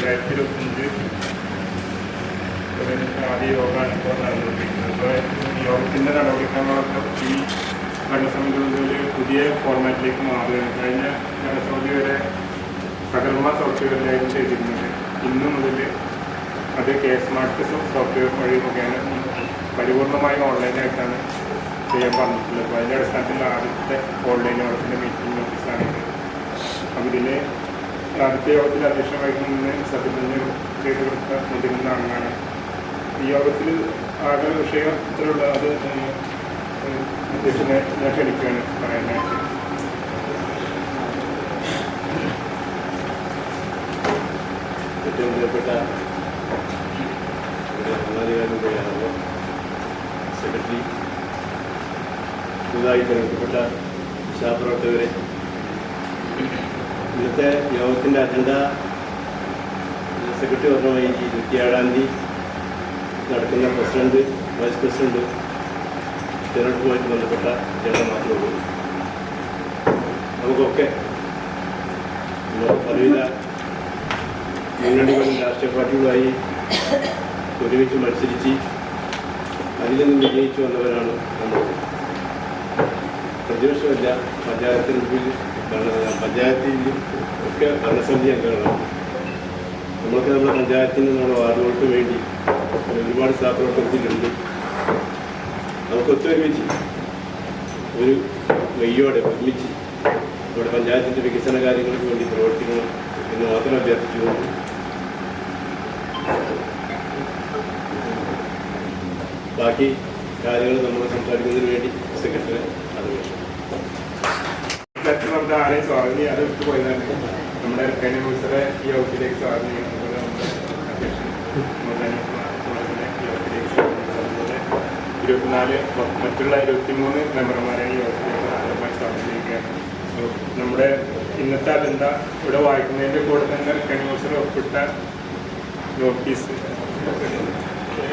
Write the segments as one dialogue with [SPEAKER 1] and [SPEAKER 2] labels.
[SPEAKER 1] 2025 ആദ്യ യോഗമാണ് ഇപ്പോൾ നടന്നുകൊണ്ടിരിക്കുന്നത്. അപ്പോൾ യോഗത്തിൻ്റെ നടപടിക്രമങ്ങളൊക്കെ ഈ ഭരണസമിതികളിൽ പുതിയ ഫോർമാറ്റിലേക്ക് മാറുകയാണ്. കഴിഞ്ഞ ഭരണസമിതി വരെ സകർമ്മ സോഫ്റ്റ്വെയറിലായിരുന്നു ചെയ്തിരുന്നത്. ഇന്നു മുതൽ അത് സ്മാർട്ട് സോഫ്റ്റ്വെയർ വഴി മുഖേന പരിപൂർണമായും ഓൺലൈനായിട്ടാണ് ചെയ്യാൻ പറഞ്ഞിട്ടുള്ളത്. അപ്പോൾ അതിൻ്റെ അടിസ്ഥാനത്തിൽ ആദ്യത്തെ ഓൺലൈൻ യോഗത്തിൻ്റെ മീറ്റിംഗ് നോട്ടീസാണിത്. അപ്പോൾ ഇതിൽ ആദ്യത്തെ യോഗത്തിൽ അധ്യക്ഷ വഹിക്കുന്ന സത്യപ്രതിജ്ഞ ചെയ്ത് കൊടുത്ത മുതിർന്ന അംഗമാണ്. ഈ യോഗത്തിൽ ആകെ വിഷയം ഇത്രയുള്ള അത് അധ്യക്ഷനെ ഞാൻ ക്ഷണിക്കുകയാണ് പറയാനായിട്ട്.
[SPEAKER 2] ഏറ്റവും പ്രിയപ്പെട്ട ഭരണാധികാരികളുടെയാണല്ലോ സെക്രട്ടറി, പുതുതായി തിരഞ്ഞെടുക്കപ്പെട്ട സഹപ്രവർത്തകരെ, ഇന്നത്തെ യോഗത്തിൻ്റെ അജണ്ട സെക്രട്ടറി പറഞ്ഞ ഈ 27-ാം തീയതി നടക്കുന്ന പ്രസിഡന്റ്, വൈസ് പ്രസിഡന്റ് തിരഞ്ഞെടുപ്പുമായിട്ട് ബന്ധപ്പെട്ട അജണ്ട മാത്രമേ ഉള്ളൂ. നമുക്കൊക്കെ പലവിധ മുന്നണികളും രാഷ്ട്രീയ പാർട്ടികളുമായി ഒരുമിച്ച് മത്സരിച്ച് അതിൽ നിന്ന് വിജയിച്ചു വന്നവരാണ് നമ്മൾ. പ്രതിപക്ഷമല്ല, പഞ്ചായത്തിൽ ഒക്കെ ഭരണസമിതി അംഗങ്ങളാണ്. നമ്മളൊക്കെ നമ്മുടെ പഞ്ചായത്തിൽ നിന്നുള്ള വാർഡുകൾക്ക് വേണ്ടി ഒരുപാട് സഹപ്രവർത്തനത്തിലുണ്ട്. നമുക്ക് ഒത്തൊരുമിച്ച് ഒരു വയ്യോടെ ഒരുമിച്ച് നമ്മുടെ പഞ്ചായത്തിൻ്റെ വികസന കാര്യങ്ങൾക്ക് വേണ്ടി പ്രവർത്തിക്കണം എന്ന് മാത്രം അഭ്യർത്ഥിച്ചുകൊണ്ട് ബാക്കി കാര്യങ്ങൾ നമ്മൾ സംസാരിക്കുന്നതിന് വേണ്ടി സെക്രട്ടറി
[SPEAKER 1] നമുക്ക് ആരെയും സ്വാഗതം ചെയ്യാം. അത് വിട്ടു പോയതാണ്. നമ്മുടെ കഴിഞ്ഞ ദിവസത്തെ ഈ യോഗത്തിലേക്ക് സ്വാഗതം ചെയ്യുന്നത് നമ്മുടെ അധ്യക്ഷൻ യോഗത്തിലേക്ക് അതുപോലെ 24 മറ്റുള്ള 23 മെമ്പർമാരെ ഈ യോഗത്തിലേക്ക് ആദ്യമായി സ്വാഗതം ചെയ്യുകയാണ്. നമ്മുടെ ഇന്നത്തെ അജണ്ട ഇവിടെ വായിക്കുന്നതിൻ്റെ കൂടെ തന്നെ കഴിഞ്ഞ ദിവസം ഒപ്പിട്ട നോട്ടീസ്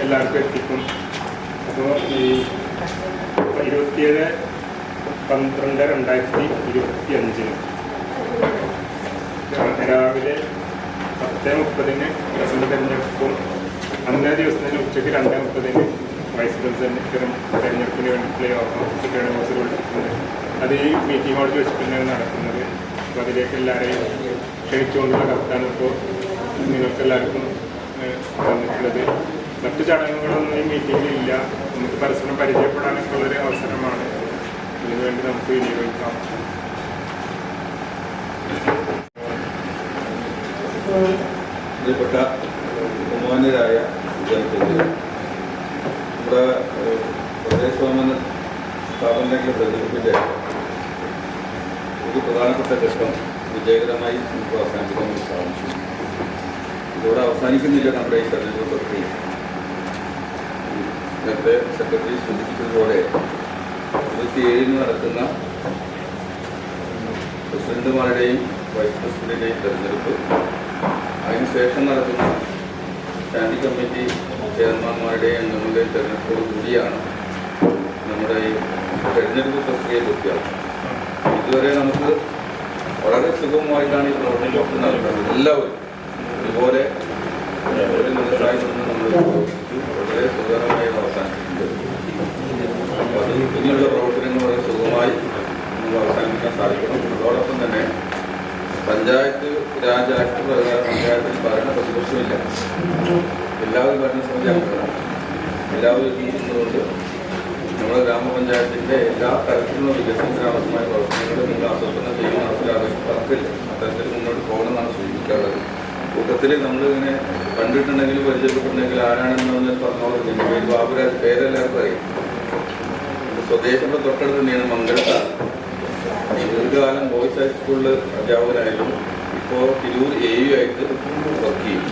[SPEAKER 1] എല്ലാവർക്കും എത്തിക്കും. അപ്പോൾ ഈ 27/12/2025 രാവിലെ 10:30 പ്രസിഡന്റ് തെരഞ്ഞെടുപ്പും അന്നേ ദിവസം തന്നെ ഉച്ചയ്ക്ക് 2:30 വൈസ് പ്രസിഡന്റ് തെരഞ്ഞെടുപ്പിന് വേണ്ടിയിട്ടുള്ള യോഗം കഴിഞ്ഞ ദിവസം വിളിച്ചിട്ടുണ്ട്. അത് ഈ മീറ്റിംഗ് ഹാളിൽ വെച്ചിട്ട് തന്നെയാണ് നടക്കുന്നത്. അപ്പോൾ അതിലേക്ക് എല്ലാവരെയും ക്ഷണിച്ചുകൊണ്ടുള്ള കത്താണ് ഇപ്പോൾ നിങ്ങൾക്ക് എല്ലാവർക്കും തന്നിട്ടുള്ളത്. മറ്റു ചടങ്ങുകളൊന്നും ഈ മീറ്റിംഗിലില്ല. നമുക്ക് പരസ്പരം പരിചയപ്പെടാനൊക്കെ ഉള്ളൊരു അവസരമാണ്. ഇതിനുവേണ്ടി നമുക്ക് വിനിയോഗിക്കാം.
[SPEAKER 3] പ്രിയപ്പെട്ട ബഹുമാന്യരായ ജനപ്രതിനിധികൾ, നമ്മുടെ പ്രദേശഭവന സ്ഥാപനത്തിലെ തെരഞ്ഞെടുപ്പിൻ്റെ ഒരു പ്രധാനപ്പെട്ട ഘട്ടം വിജയകരമായി നമുക്ക് അവസാനിപ്പിക്കാൻ സാധിച്ചു. ഇതോടെ അവസാനിക്കുന്നില്ല നമ്മുടെ ഈ തെരഞ്ഞെടുപ്പ് പ്രക്രിയ. നേരത്തെ സെക്രട്ടറി സൂചിപ്പിച്ചതുപോലെ 27 നടക്കുന്ന പ്രസിഡന്റുമാരുടെയും വൈസ് പ്രസിഡന്റിൻ്റെയും തെരഞ്ഞെടുപ്പ്, അതിനുശേഷം നടക്കുന്ന സ്റ്റാൻഡിംഗ് കമ്മിറ്റി ചെയർമാൻമാരുടെയും അംഗങ്ങളുടെയും തെരഞ്ഞെടുപ്പോട് കൂടിയാണ് നമ്മുടെ ഈ തെരഞ്ഞെടുപ്പ് പ്രക്രിയ പൂർത്തിയാകുന്നത്. ഇതുവരെ നമുക്ക് വളരെ സുഗമമായിട്ടാണ് ഈ പ്രവർത്തനം നടക്കുന്നത്. എല്ലാവരും ഇതുപോലെ ഒരു മനസ്സായി നിന്ന് നമ്മൾ വളരെ സുഖകരമായി അവസാനിച്ചിട്ടുണ്ട്. അപ്പോൾ അത് ഇനിയുള്ള പ്രവർത്തനങ്ങൾ വളരെ സുഖമായി നമുക്ക് അവസാനിപ്പിക്കാൻ സാധിക്കണം. അതോടൊപ്പം തന്നെ പഞ്ചായത്ത് രാജ് ആക്ട് പ്രകാരം പഞ്ചായത്തിൽ ഭരണ പ്രതിപക്ഷമില്ല. എല്ലാവരും ഭരണസമിതി അംഗങ്ങളാണ്. എല്ലാവരും എത്തിയിരുന്നതുകൊണ്ട് നമ്മുടെ ഗ്രാമപഞ്ചായത്തിൻ്റെ എല്ലാ തരത്തിലുള്ള വികസനത്തിന് ആവശ്യമായ പ്രവർത്തനങ്ങളും നിങ്ങൾ ആസൂത്രണം ചെയ്യുന്ന നടപ്പില്ല. അത്തരത്തിൽ മുന്നോട്ട് പോകണമെന്നാണ് സൂചിപ്പിക്കാറുള്ളത്. കൂട്ടത്തിൽ നമ്മളിങ്ങനെ കണ്ടിട്ടുണ്ടെങ്കിൽ പരിചയപ്പെട്ടിട്ടുണ്ടെങ്കിൽ ആരാണെന്ന് പറഞ്ഞോളൂ. ബാബുരാജ് പേരെല്ലാവർക്കും അറിയാം. സ്വദേശങ്ങളുടെ തൊട്ടടുത്ത് തന്നെയാണ് മംഗലത്താണ്. ദീർഘകാലം ബോയ്സ് ഹൈസ്കൂളിൽ അധ്യാപകനായിരുന്നു. ഇപ്പോൾ തിരൂർ AU ആയിട്ട് വർക്ക് ചെയ്യും.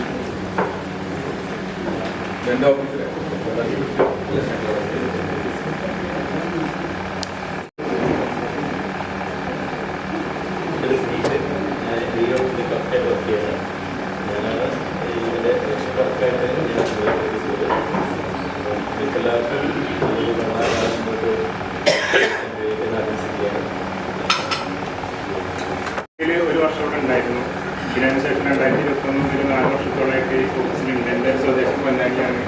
[SPEAKER 3] എൻ്റെ ഓഫീസിലെ
[SPEAKER 1] ഒരു വർഷം ഇവിടെ ഉണ്ടായിരുന്നു. ഇതിനു ശേഷം 2025 2021 മുതൽ 4 വർഷത്തോളമായിട്ട് ഈ ഓഫീസിലുണ്ട്. എൻ്റെ സ്വദേശം പൊന്നാനിയാണ്.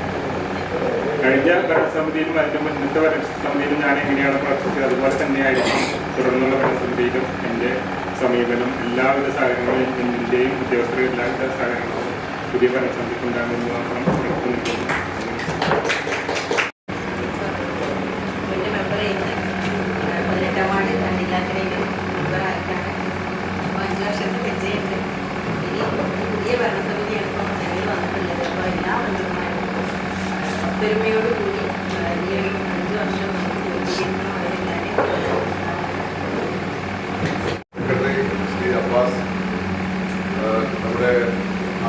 [SPEAKER 1] കഴിഞ്ഞ ഭരണസമിതിയിലും അതിൻ്റെ മുന്നത്തെ ഭരണസമിതിയിലും ഞാൻ എങ്ങനെയാണ് പ്രവർത്തിച്ചത് അതുപോലെ തന്നെയായിരിക്കും തുടർന്നുള്ള ഭരണസമിതിയിലും എൻ്റെ സമീപനം. എല്ലാവിധ സഹകരണങ്ങളും എന്തിൻ്റെയും ഉദ്യോഗസ്ഥരുടെ എല്ലാവിധ സഹകരണങ്ങളും പുതിയ ഭരണസമിതിക്ക് ഉണ്ടാകുമെന്ന് മാത്രം ഉറപ്പു നിൽക്കുന്നു.
[SPEAKER 4] ഒത്തൊരുമയോടുകൂടി ഈ 5 വർഷം
[SPEAKER 5] ശ്രീ അബ്ബാസ്, നമ്മുടെ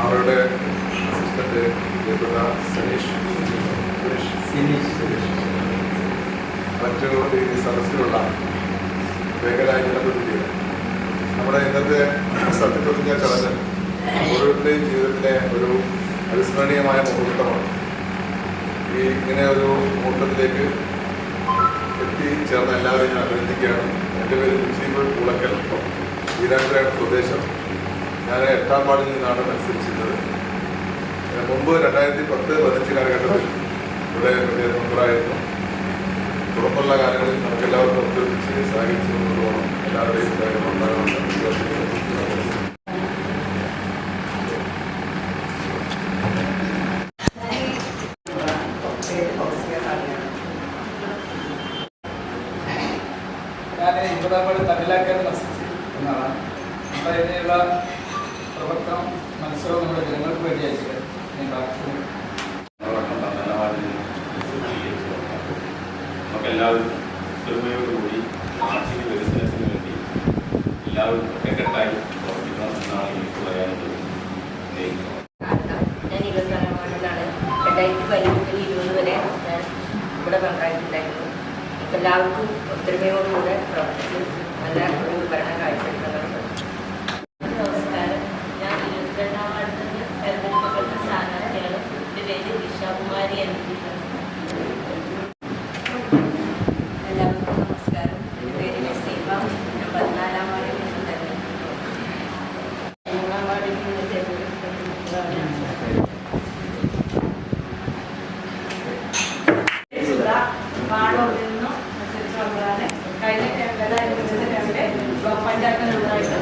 [SPEAKER 5] ആറുടെ അസിസ്റ്റന്റ് പ്രിയപ്പെട്ട സനീഷ്, മറ്റു ഈ സദസ്സിലുള്ള മേഖലയായി ബന്ധപ്പെട്ടിരിക്കുന്നത് നമ്മുടെ ഇന്നത്തെ സത്യപ്രതിജ്ഞ ചടങ്ങ് ഓരോരുത്തരുടെയും ജീവിതത്തിലെ ഒരു അവിസ്മരണീയമായ മുഹൂർത്തമാണ്. ഇങ്ങനെ ഒരു മുഹൂർത്തത്തിലേക്ക് എത്തിച്ചേർന്ന എല്ലാവരെയും ഞാൻ അഭിനന്ദിക്കുകയാണ്. എൻ്റെ പേര് മുജീബ് പുളക്കൽ, ഈരാട്ടുപുരയാണ് സ്വദേശം. ഞാൻ 8ാം വാർഡിൽ നിന്നാണ് മത്സരിച്ചിരുന്നത്. മുമ്പ് 2010-15 കാലഘട്ടത്തിൽ ഇവിടെ മെമ്പറായിരുന്നു. തുടർന്നുള്ള കാലങ്ങളിൽ നമുക്കെല്ലാവർക്കും ഒത്തൊരുമിച്ച് സഹകരിച്ചു കൊണ്ടുപോകണം. എല്ലാവരുടെയും സഹകരണം ഉണ്ടാകണം.
[SPEAKER 6] ഞാൻ ഇവിടെ തമിഴിലാക്കാൻ മത്സരിച്ച് എന്നാണ്. നമ്മുടെ ഇതിനുള്ള പ്രവർത്തനം മത്സരം നമ്മുടെ ജനങ്ങൾക്ക് വേണ്ടിയായിട്ട്
[SPEAKER 2] നമുക്കെല്ലാവരും ഒത്തൊരുമയോടുകൂടി നാട്ടിൻ്റെ വികസനത്തിന് വേണ്ടി എല്ലാവരും ഒറ്റക്കെട്ടായി പ്രവർത്തിക്കണം എന്നാണ് എനിക്ക് പറയാനുള്ളത്.
[SPEAKER 4] ഞാൻ 22 വാർഡിലാണ്. 2015 മുതൽ 20 വരെ ഞാൻ ഇവിടെ മെമ്പറായിട്ടുണ്ടായിരുന്നു. എല്ലാവർക്കും ഒത്തൊരുമയോടുകൂടെ പ്രവർത്തിച്ച് നല്ല ഒരു ഭരണം കാഴ്ചവെക്കുന്നുണ്ട്.
[SPEAKER 7] നമസ്കാരം. ഞാൻ 22ാം വാർഡിൽ നിന്ന് തെരഞ്ഞെടുക്കപ്പെട്ട സ്ഥാനാർത്ഥിയാണ്. എൻ്റെ പേര് വിശാകുമാരി എൻ.
[SPEAKER 4] എല്ലാവർക്കും നമസ്കാരം. എൻ്റെ പേര് നസീമ. ഞാൻ 14ാം വാർഡിൽ നിന്ന് തെരഞ്ഞെടുക്കപ്പെട്ടു.
[SPEAKER 7] 3ാം വാർഡിൽ നിന്ന് തെരഞ്ഞെടുക്കപ്പെട്ടതാണ്.
[SPEAKER 4] വാർഡോറിൽ നിന്നും മത്സരിച്ച് വന്നതാണ്. കഴിഞ്ഞ 2022 ബ്ലോക്ക് പഞ്ചായത്ത് മെമ്പറായിട്ട്.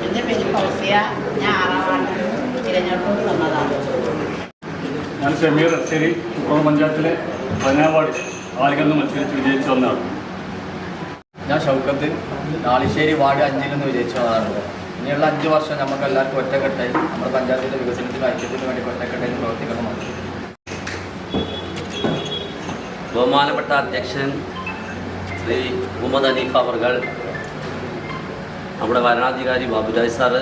[SPEAKER 8] എൻ്റെ പേര് ഫൗസിയ. ഞാൻ 6ാം വാർഡിൽ നിന്ന് തിരഞ്ഞെടുപ്പ് വന്നതാണ്.
[SPEAKER 9] ഞാൻ ഷമീർ അശ്ശേരി, കുക്കോളം പഞ്ചായത്തിലെ 15ാം വാർഡിൽ ആലുകളിൽ നിന്ന് മത്സരിച്ച് വിജയിച്ചു വന്നതാണ്.
[SPEAKER 10] ഞാൻ ഷൗക്കത്ത്, നാളിശ്ശേരി വാർഡ് 5ൽ നിന്ന് വിജയിച്ചു വന്നതാണ്. ഇനിയുള്ള 5 വർഷം നമുക്ക് എല്ലാവർക്കും ഒറ്റക്കെട്ടായി നമ്മുടെ പഞ്ചായത്തിൻ്റെ വികസനത്തിനും ഐക്യത്തിനും വേണ്ടി ഒറ്റക്കെട്ടായി പ്രവർത്തിക്കണമെന്ന്.
[SPEAKER 11] ബഹുമാനപ്പെട്ട അധ്യക്ഷൻ ശ്രീ മുഹമ്മദ് ഹനീഫ് അവർകൾ, നമ്മുടെ ഭരണാധികാരി Baburaj sir,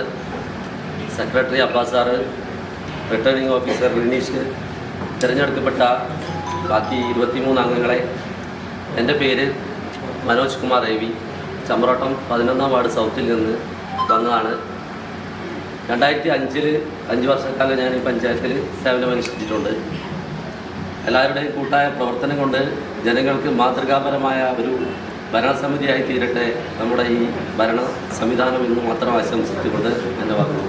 [SPEAKER 11] secretary Abbas sir, returning officer Rineesh, തിരഞ്ഞെടുക്കപ്പെട്ട ബാക്കി 23 അംഗങ്ങളെ, എൻ്റെ പേര് മനോജ് കുമാർ രവി, ചമ്രോട്ടം 11ാം വാർഡ് സൗത്തിൽ നിന്ന് വന്നതാണ്. 2005 5 വർഷക്കാലം ഞാൻ ഈ പഞ്ചായത്തിൽ സേവനമനുഷ്ഠിച്ചിട്ടുണ്ട്. എല്ലാവരുടെയും കൂട്ടായ പ്രവർത്തനം കൊണ്ട് ജനങ്ങൾക്ക് മാതൃകാപരമായ ഒരു ഭരണസമിതിയായി തീരട്ടെ നമ്മുടെ ഈ ഭരണ സംവിധാനം എന്ന് മാത്രം ആശംസിച്ചുകൊണ്ട് എൻ്റെ വാക്കുകൾ.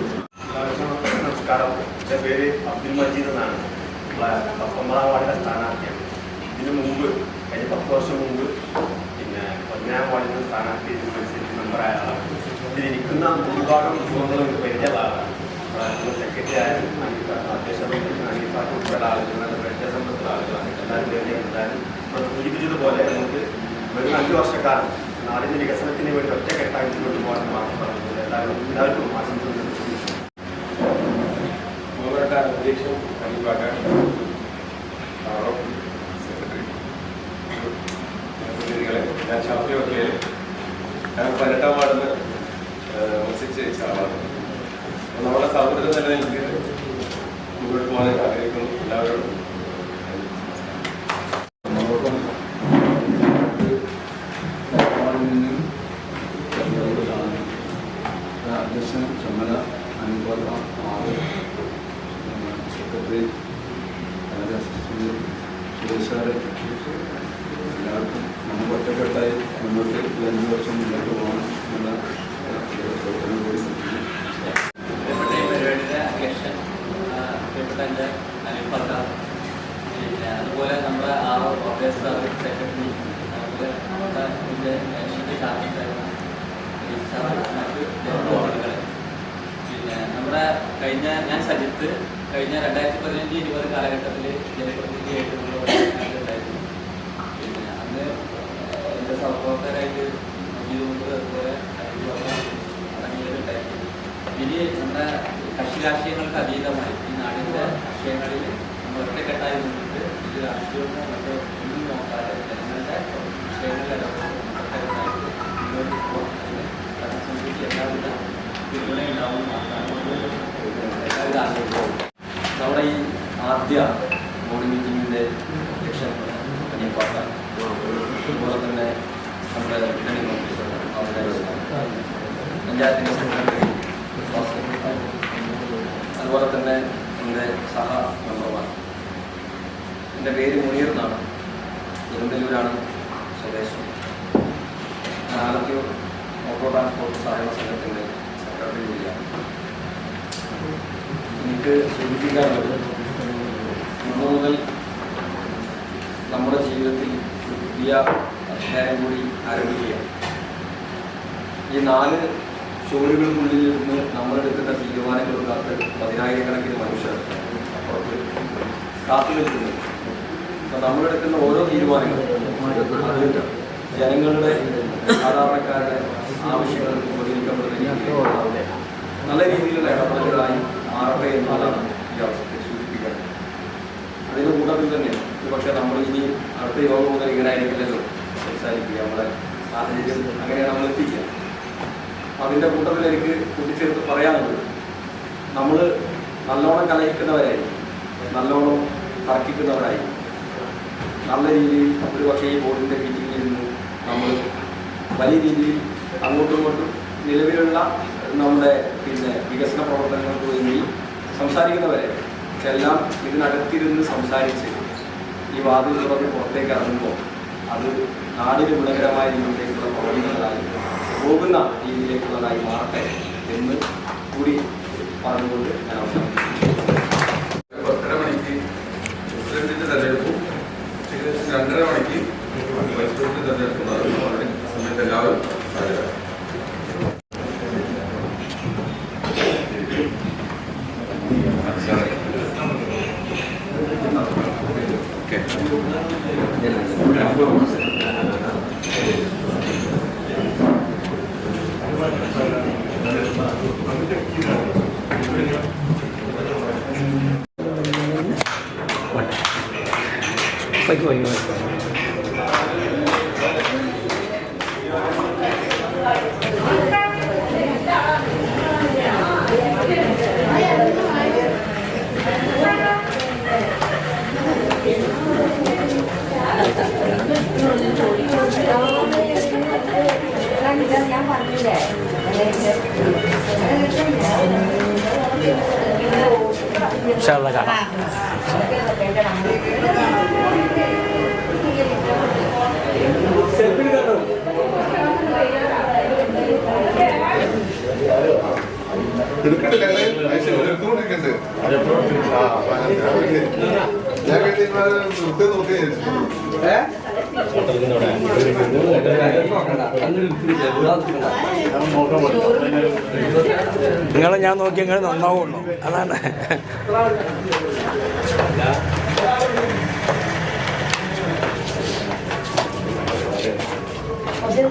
[SPEAKER 2] നമസ്കാരം. എൻ്റെ പേര് അബ്ദുൽ മജീദ് എന്നാണ്. 19ാം വാർഡിലെ സ്ഥാനാർത്ഥിയാണ്. ഇതിനു മുമ്പ് കഴിഞ്ഞ 10 വർഷം മുമ്പ് 15ാം വാർഡിൽ നിന്ന് സ്ഥാനാർത്ഥി മത്സരിച്ച് മെമ്പറായ ആളാണ്. ഇതിലിരിക്കുന്ന ഭൂരിഭാഗം ഉദ്യോഗങ്ങളും പരിചയമുള്ള ആളാണ്. സെക്രട്ടറി ആയാലും അധ്യക്ഷ അനീഫാക്ക് ഉൾപ്പെടെ ആളുകളാണ്, പരിചയസമ്പത്തുള്ള ആളുകളാണ്. എല്ലാവരും പരിചയപ്പെട്ടാലും സൂചിപ്പിച്ചതുപോലെ നമുക്ക് ഒരു 5 വർഷക്കാലം നാടിൻ്റെ വികസനത്തിന് വേണ്ടി ഒറ്റക്കെട്ടായി മുന്നോട്ട് പോകാൻ മാത്രം പറഞ്ഞത് എല്ലാവർക്കും ആശംസകൾ.
[SPEAKER 1] ബഹുമാനപ്പെട്ട അധ്യക്ഷൻ അനീഫാക്ക, സെക്രട്ടറി, പ്രതിനിധികളെ, ഞാൻ ഷാഫി വക്കീൽ. ഞാൻ 18ാം വാർഡിൽ നിന്ന് മത്സരിച്ച് ജയിച്ച ആളാണ്. നമ്മുടെ സൗഹൃദം നിലനിൽക്ക് മുന്നോട്ട് പോകാൻ ആഗ്രഹിക്കുന്നു. എല്ലാവരോടും
[SPEAKER 9] അധ്യക്ഷൻ ചുമല അനുഭവ 6, സെക്രട്ടറി അസിസ്റ്റന്റ് സുരേഷാറ്, എല്ലാവർക്കും നമ്മൾ ഒറ്റക്കെട്ടായി മുന്നോട്ട് 5 വർഷം മുന്നോട്ട് പോകണം എന്നുള്ള
[SPEAKER 10] പ്രിയപ്പെട്ട ഈ പരിപാടിയുടെ അധ്യക്ഷൻ പ്രിയപ്പെട്ട എൻ്റെ അനിൽഫർദ, പിന്നെ അതുപോലെ നമ്മുടെ ഓഫീസ് സെക്രട്ടറി, അതുപോലെ നമ്മുടെ ഇതിൻ്റെ നേഷണൽ ചാർജായിരുന്ന മറ്റ് ജനപ്രതിനിധികൾ, പിന്നെ നമ്മുടെ ഞാൻ സജിത്ത് കഴിഞ്ഞ 2015-20 കാലഘട്ടത്തിൽ ജനപ്രതിനിധിയായിട്ട് ഉണ്ടായിരുന്നു. പിന്നെ അന്ന് എൻ്റെ സഹപ്രവർത്തകരായിട്ട് അതുപോലെ അടങ്ങിയതുണ്ടായിരുന്നു. ഇനി നമ്മുടെ കക്ഷി രാഷ്ട്രീയങ്ങൾക്ക് അതീതമായി ഈ നാടിൻ്റെ വിഷയങ്ങളിൽ നമ്മൾ ഒറ്റക്കെട്ടായി നിന്നിട്ട് ഇത് രാഷ്ട്രീയവും മറ്റോ ഒന്നും നോക്കാതെ ജനങ്ങളുടെ വിഷയങ്ങളിൽ ഒറ്റക്കെട്ടായിട്ട് മുന്നോട്ട് പോകുന്നതിന് ഭരണസമിതിക്ക് എല്ലാവിധ പിന്തുണ ഉണ്ടാവും എല്ലാവിധ ആശയങ്ങളും. നമ്മുടെ ഈ ആദ്യ ബോർഡ് മീറ്റിങ്ങിൻ്റെ അധ്യക്ഷൻ അനിയപ്പാട്ട, അതുപോലെ തന്നെ നമ്മുടെ റിട്ടേണിംഗ് ഓഫീസർ പഞ്ചായത്തിൻ്റെ സെക്രട്ടറി, അതുപോലെ തന്നെ എൻ്റെ സഹ മെമ്പർമാർ. എൻ്റെ പേര് മുനീർ എന്നാണ്, തിരുവനന്തപുരമാണ് സ്വദേശം. ഞാൻ ആലത്തൂർ ഓട്ടോ ട്രാൻസ്പോർട്ട് സഹകരണ സംഘത്തിൻ്റെ സെക്രട്ടറി കൂടിയാണ്. എനിക്ക് സൂചിപ്പിക്കാനുള്ളത്, ഇന്നു മുതൽ നമ്മുടെ ജീവിതത്തിൽ പുതിയ അധ്യായം കൂടി ആരംഭിക്കുകയാണ്. ഈ 4 ചുവരുകൾക്കുള്ളിൽ നിന്ന് നമ്മളെടുക്കുന്ന തീരുമാനങ്ങൾക്കകത്ത് 10,000-കണക്കിന് മനുഷ്യർ അപ്പുറത്ത് കാത്തു നിൽക്കുന്നു. അപ്പം നമ്മളെടുക്കുന്ന ഓരോ തീരുമാനങ്ങളും അത് ജനങ്ങളുടെ സാധാരണക്കാരുടെ ആവശ്യങ്ങൾക്ക് ഉപകരിക്കപ്പെടുന്ന രീതിയിൽ നല്ല രീതിയിലുള്ള ഇടപെടലുകളായി മാറട്ടെ എന്നുള്ളതാണ് ഈ അവസരത്തിൽ സൂചിപ്പിക്കുന്നത്. അതിൻ്റെ കൂട്ടത്തിൽ തന്നെ പക്ഷേ നമ്മൾ ഇനി അടുത്ത യോഗം മുതൽ ഇങ്ങനെ ആയിരിക്കില്ലല്ലോ സംസാരിക്കുക, നമ്മുടെ സാഹചര്യം അങ്ങനെയാണ് നമ്മൾ എത്തിക്കുക. അതിൻ്റെ കൂട്ടത്തിൽ എനിക്ക് കൂട്ടിച്ചേർത്ത് പറയാനുള്ളത്, നമ്മൾ നല്ലോണം കലഹിക്കുന്നവരായി, നല്ലോണം തർക്കിക്കുന്നവരായി, നല്ല രീതിയിൽ ഒരു പക്ഷേ ഈ ബോർഡിൻ്റെ മീറ്റിങ്ങിൽ നിന്ന് നമ്മൾ വലിയ രീതിയിൽ അങ്ങോട്ടും ഇങ്ങോട്ടും നിലവിലുള്ള നമ്മുടെ വികസന പ്രവർത്തനങ്ങൾക്ക് വേണ്ടി സംസാരിക്കുന്നവരെ എല്ലാം ഇതിനകത്തിരുന്ന് സംസാരിച്ച് ഈ വാതിൽ തുറന്ന് പുറത്തേക്ക് ഇറങ്ങുമ്പോൾ അത് നാടിന് ഗുണകരമായ രീതിയിലേക്കുള്ള പ്രവർത്തനങ്ങളായി പോകുന്ന രീതിയിലേക്കുള്ളതായി മാറട്ടെ എന്ന് കൂടി പറഞ്ഞുകൊണ്ട് ഞാൻ അവസാനിപ്പിക്കുന്നു.
[SPEAKER 5] 10:30 മണിക്ക് പ്രസിഡന്റിന്റെ തെരഞ്ഞെടുപ്പും ഏകദേശം 2:30 മണിക്ക് വൈസ് പ്രസിഡന്റ് തെരഞ്ഞെടുപ്പുണ്ടാകും. അതിന് സമയത്ത് എല്ലാവരും ഹാജരാകും.
[SPEAKER 4] ഞാൻ പറഞ്ഞില്ലേ
[SPEAKER 5] എടുത്തോണ്ടിരിക്കണ്ട്. ഞാൻ വൃത്തി നോക്കി
[SPEAKER 12] നിങ്ങളെ ഞാൻ നോക്കി നിങ്ങൾ നന്നാവുള്ളൂ, അതാണ്.
[SPEAKER 4] അത്